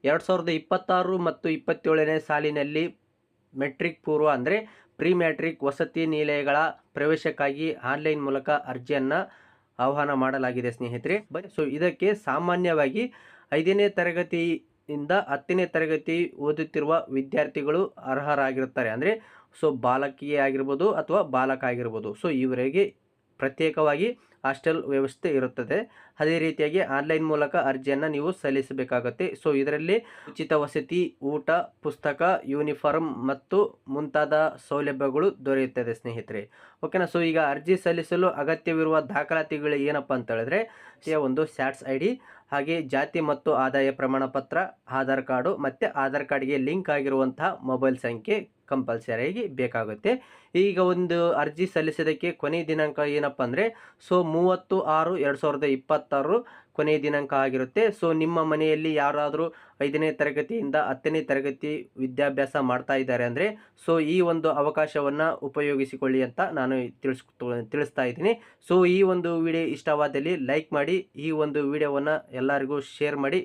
2026 ಮತ್ತು 27ನೇ ಸಾಲಿನಲ್ಲಿ ಮೆಟ್ರಿಕ್ ಪೂರ್ವ ಅಂದರೆ ಪ್ರಿ ಮ್ಯಾಟ್ರಿಕ್ ವಸತಿ ನಿಲಯಗಳ ಪ್ರವೇಶಕ್ಕಾಗಿ ಆನ್ಲೈನ್ ಮೂಲಕ ಅರ್ಜಿಯನ್ನು ಆಹ್ವಾನ ಮಾಡಲಾಗಿದೆ ಸ್ನೇಹಿತರೆ. ಸೊ ಇದಕ್ಕೆ ಸಾಮಾನ್ಯವಾಗಿ 5ನೇ ತರಗತಿಯಿಂದ 10ನೇ ತರಗತಿ ಓದುತ್ತಿರುವ ವಿದ್ಯಾರ್ಥಿಗಳು ಅರ್ಹರಾಗಿರುತ್ತಾರೆ. ಅಂದರೆ ಸೊ ಬಾಲಕಿಯೇ ಆಗಿರ್ಬೋದು ಅಥವಾ ಬಾಲಕ ಆಗಿರ್ಬೋದು. ಸೊ ಇವರಿಗೆ ಪ್ರತ್ಯೇಕವಾಗಿ ಹಾಸ್ಟೆಲ್ ವ್ಯವಸ್ಥೆ ಇರುತ್ತದೆ. ಅದೇ ರೀತಿಯಾಗಿ ಆನ್ಲೈನ್ ಮೂಲಕ ಅರ್ಜಿಯನ್ನು ನೀವು ಸಲ್ಲಿಸಬೇಕಾಗುತ್ತೆ. ಸೊ ಇದರಲ್ಲಿ ಉಚಿತ ವಸತಿ, ಊಟ, ಪುಸ್ತಕ, ಯೂನಿಫಾರ್ಮ್ ಮತ್ತು ಮುಂತಾದ ಸೌಲಭ್ಯಗಳು ದೊರೆಯುತ್ತದೆ ಸ್ನೇಹಿತರೆ. ಓಕೆನಾ. ಸೊ ಈಗ ಅರ್ಜಿ ಸಲ್ಲಿಸಲು ಅಗತ್ಯವಿರುವ ದಾಖಲಾತಿಗಳು ಏನಪ್ಪ ಅಂತ ಹೇಳಿದ್ರೆ ಒಂದು ಸ್ಯಾಟ್ಸ್ ಐ ಡಿ, ಹಾಗೆ ಜಾತಿ ಮತ್ತು ಆದಾಯ ಪ್ರಮಾಣ ಪತ್ರ, ಆಧಾರ್ ಕಾರ್ಡು ಮತ್ತು ಆಧಾರ್ ಕಾರ್ಡ್ಗೆ ಲಿಂಕ್ ಆಗಿರುವಂತಹ ಮೊಬೈಲ್ ಸಂಖ್ಯೆ ಕಂಪಲ್ಸರಿಯಾಗಿ ಬೇಕಾಗುತ್ತೆ. ಈಗ ಒಂದು ಅರ್ಜಿ ಸಲ್ಲಿಸೋದಕ್ಕೆ ಕೊನೆಯ ದಿನಾಂಕ ಏನಪ್ಪ ಅಂದರೆ ಸೊ 30/6/2026 ಕೊನೆಯ ದಿನಾಂಕ ಆಗಿರುತ್ತೆ. ಸೊ ನಿಮ್ಮ ಮನೆಯಲ್ಲಿ ಯಾರಾದರೂ 5ನೇ ತರಗತಿಯಿಂದ 10ನೇ ತರಗತಿ ವಿದ್ಯಾಭ್ಯಾಸ ಮಾಡ್ತಾ ಇದ್ದಾರೆ ಅಂದರೆ ಸೊ ಈ ಒಂದು ಅವಕಾಶವನ್ನು ಉಪಯೋಗಿಸಿಕೊಳ್ಳಿ ಅಂತ ನಾನು ತಿಳಿಸ್ತಾ ಇದ್ದೀನಿ. ಸೊ ಈ ಒಂದು ವಿಡಿಯೋ ಇಷ್ಟವಾದಲ್ಲಿ ಲೈಕ್ ಮಾಡಿ, ಈ ಒಂದು ವಿಡಿಯೋವನ್ನು ಎಲ್ಲರಿಗೂ ಶೇರ್ ಮಾಡಿ.